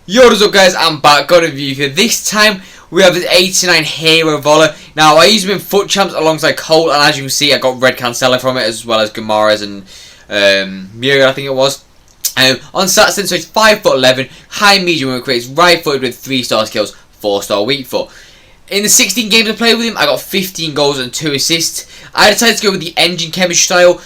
Yo, what's up guys, I'm back, got a review here. This time we have this 89 Hero Voller. Now I used him in FUT Champs alongside Colt, and as you can see I got Red Cancella from it, as well as Gamara's and Muriel I think it was. On stats then, so it's 5'11", high medium work rate, right footed with 3-star skills, 4-star weak foot. In the 16 games I played with him, I got 15 goals and 2 assists. I decided to go with the engine chemistry style.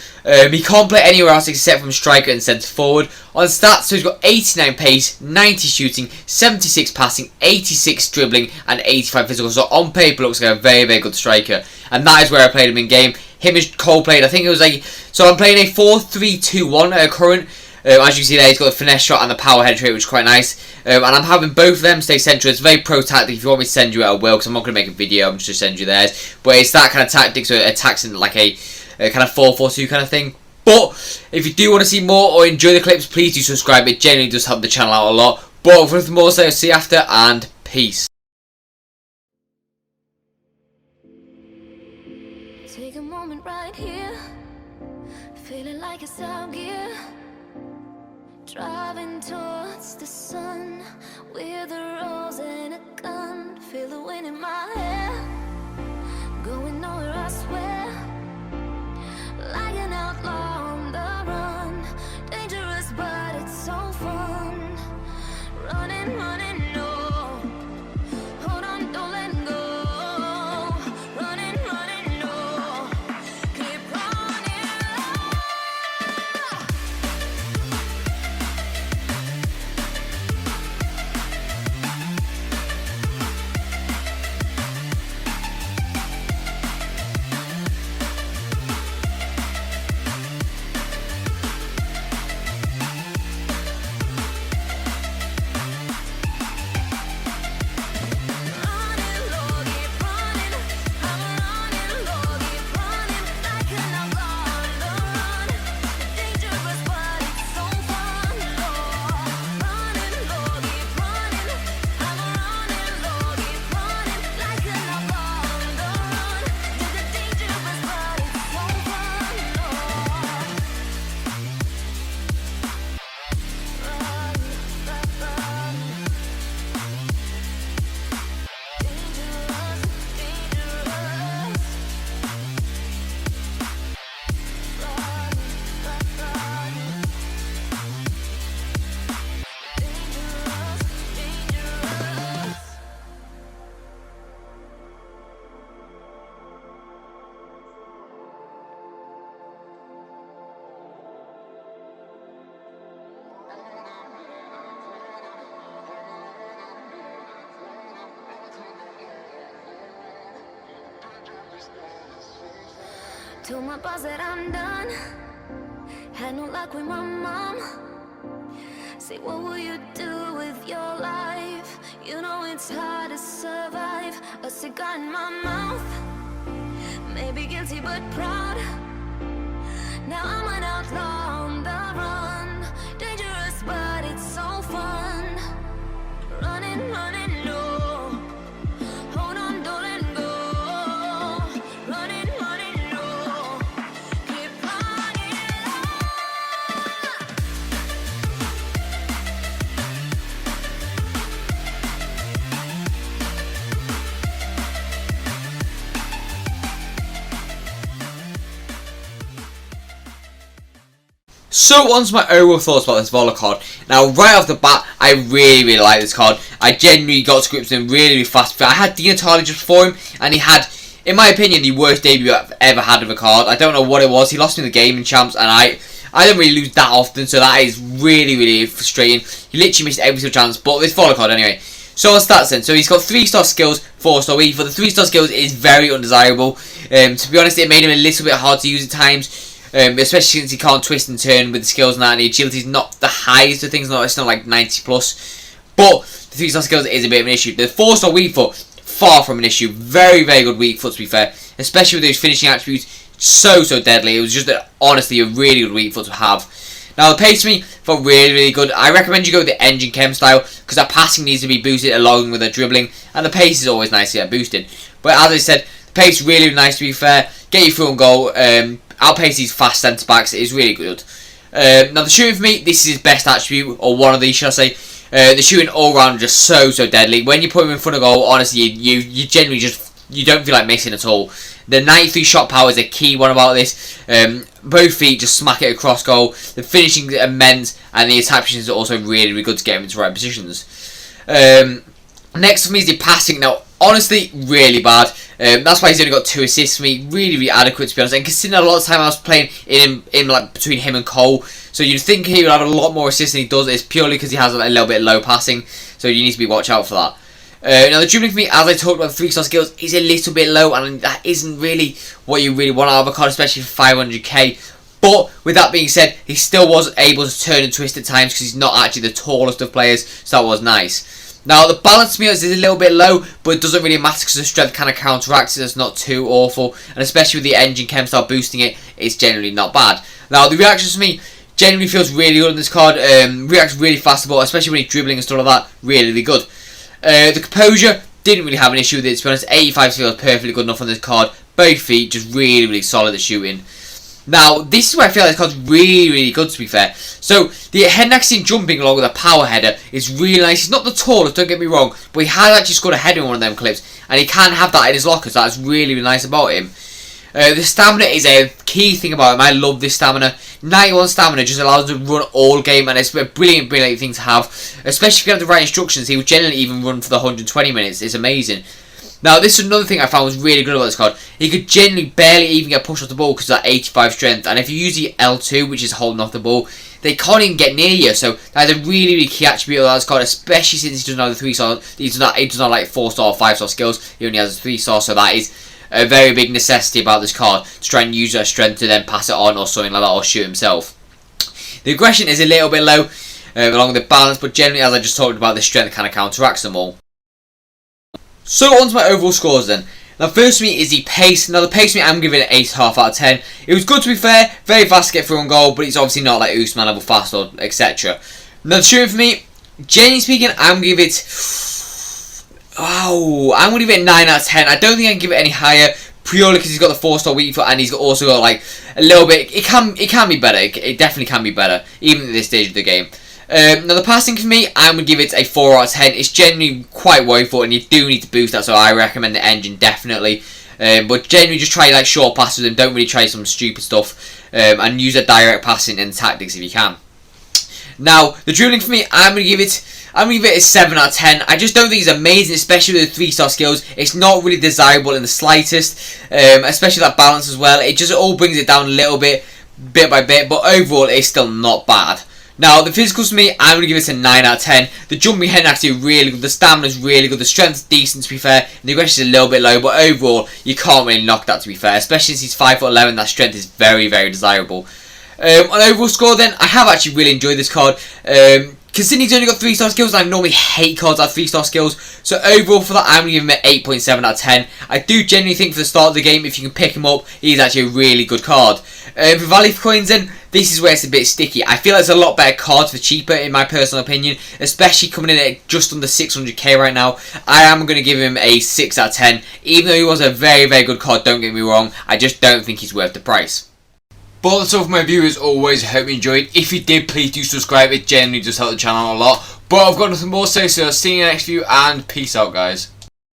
He can't play anywhere else except from striker and centre forward. On stats, so he's got 89 pace, 90 shooting, 76 passing, 86 dribbling and 85 physical. So on paper looks like a very, very good striker. And that is where I played him in game. Him and Cole played, I think it was like... So I'm playing a 4-3-2-1 current. As you see there, he's got the finesse shot and the power head trait, which is quite nice. And I'm having both of them stay central. It's very pro tactic. If you want me to send you it, I will, because I'm not going to make a video. I'm just going to send you theirs. But it's that kind of tactic, so it attacks in like a kind of 4-4-2 kind of thing. But if you do want to see more or enjoy the clips, please do subscribe. It genuinely does help the channel out a lot. But for nothing more, so I'll see you after, and peace. Take a moment right here, feeling like it's out gear. Driving towards the sun with a rose and a gun. Feel the wind in my hair, going nowhere I swear. Like an outlaw on the run, dangerous but it's so fun. Running, running, no. Hold on, don't let go. Running, running, no. Keep running. Told my boss that I'm done. Had no luck with my mom. Say, what will you do with your life? You know it's hard to survive. A cigar in my mouth. Maybe guilty but proud. Now I'm an outlaw on the run. Dangerous but it's so fun. Running, running, no. Hold on, don't let go. Running, running, no. Keep running. So on to my overall thoughts about this Voller card. Now right off the bat, I really like this card. I genuinely got to grips with him really fast. I had Di Natale just before him, and he had, in my opinion, the worst debut I've ever had of a card. I don't know what it was. He lost me the game in Champs, and I don't really lose that often, so that is really, really frustrating. He literally missed every single chance, but this Voller card anyway. So on stats then, so he's got 3-star skills, 4-star weak. For the 3-star skills, it is very undesirable. To be honest, it made him a little bit hard to use at times. Especially since he can't twist and turn with the skills and that, and the agility's not the highest of things, it's not like 90 plus. But the 3-star skills is a bit of an issue. The 4-star weak foot, far from an issue. Very, very good weak foot to be fair. Especially with those finishing attributes, so deadly. It was just honestly a really good weak foot to have. Now the pace to me felt really, really good. I recommend you go with the engine chem style, because that passing needs to be boosted along with the dribbling, and the pace is always nice to get boosted. But as I said, the pace really nice to be fair. Get you through and goal. Outpace these fast centre backs is really good. Now the shooting for me, this is his best attribute, or one of these should I say. The shooting all round just so deadly. When you put him in front of goal, honestly, you generally you don't feel like missing at all. The 93 shot power is a key one about this. Both feet just smack it across goal. The finishing is immense, and the attack positions are also really good to get him into the right positions. Next for me is the passing. Now, honestly, really bad. That's why he's only got 2 assists for me. Really adequate, to be honest. And considering a lot of time I was playing in like between him and Cole, so you'd think he would have a lot more assists than he does. It's purely because he has a little bit low passing, so you need to be watch out for that. Now the dribbling for me, as I talked about the 3-star skills, is a little bit low, and that isn't really what you really want out of a card, especially for 500k. But with that being said, he still was able to turn and twist at times because he's not actually the tallest of players, so that was nice. Now the balance to me is a little bit low, but it doesn't really matter because the strength kind of counteracts it. It's not too awful, and especially with the engine chem star boosting it, it's generally not bad. Now the reactions to me generally feels really good on this card. Reacts really fast to the ball, especially when he's dribbling and stuff like that. Really good. The composure, didn't really have an issue with it, to be honest. 85 feels perfectly good enough on this card. Both feet just really solid at shooting. Now, this is where I feel like this card's really good, to be fair. So, the head axis jumping along with a power header is really nice. He's not the tallest, don't get me wrong, but he has actually scored a header in one of them clips, and he can have that in his locker, so that's really nice about him. The stamina is a key thing about him. I love this stamina. 91 stamina just allows him to run all game, and it's a brilliant thing to have. Especially if you have the right instructions, he would generally even run for the 120 minutes. It's amazing. Now, this is another thing I found was really good about this card. He could generally barely even get pushed off the ball because of that 85 strength. And if you use the L2, which is holding off the ball, they can't even get near you. So that is a really key attribute of this card, especially since he doesn't have the 3-star. He does not like 4-star or 5-star skills. He only has a 3-star, so that is a very big necessity about this card, to try and use that strength to then pass it on or something like that, or shoot himself. The aggression is a little bit low, along with the balance, but generally, as I just talked about, the strength kind of counteracts them all. So on to my overall scores then. Now first for me is the pace. Now the pace for me, I'm giving it 8.5 out of 10. It was good, to be fair, very fast to get through on goal, but it's obviously not like Usman level fast or etc. Now the shooting for me, generally speaking, I'm going to give it... Oh, I'm going to give it a 9 out of 10. I don't think I can give it any higher, purely because he's got the 4-star weak foot, and he's also got like a little bit... It can be better. It definitely can be better, even at this stage of the game. Now the passing for me, I'm going to give it a 4 out of 10. It's generally quite woeful, and you do need to boost that, so I recommend the engine definitely. But generally just try like short passes and don't really try some stupid stuff, and use a direct passing and tactics if you can. Now the dribbling for me, I'm going to give it a 7 out of 10. I just don't think it's amazing, especially with the 3-star skills. It's not really desirable in the slightest, especially that balance as well. It just all brings it down a little bit by bit, but overall it's still not bad. Now, the physicals for me, I'm going to give it a 9 out of 10. The jumping head actually really good. The stamina is really good. The strength is decent, to be fair. And the aggression is a little bit low, but overall, you can't really knock that, to be fair. Especially since he's 5'11", that strength is very desirable. On overall score, then, I have actually really enjoyed this card. Considering he's only got 3-star skills, I normally hate cards that have 3-star skills. So overall for that, I'm going to give him an 8.7 out of 10. I do genuinely think for the start of the game, if you can pick him up, he's actually a really good card. For value for coins then, this is where it's a bit sticky. I feel like it's a lot better cards for cheaper, in my personal opinion, especially coming in at just under 600k right now. I am going to give him a 6 out of 10. Even though he was a very good card, don't get me wrong, I just don't think he's worth the price. But that's all for my viewers. Always hope you enjoyed. If you did, please do subscribe. It generally does help the channel a lot. But I've got nothing more to say, so I'll see you in the next video, and peace out, guys.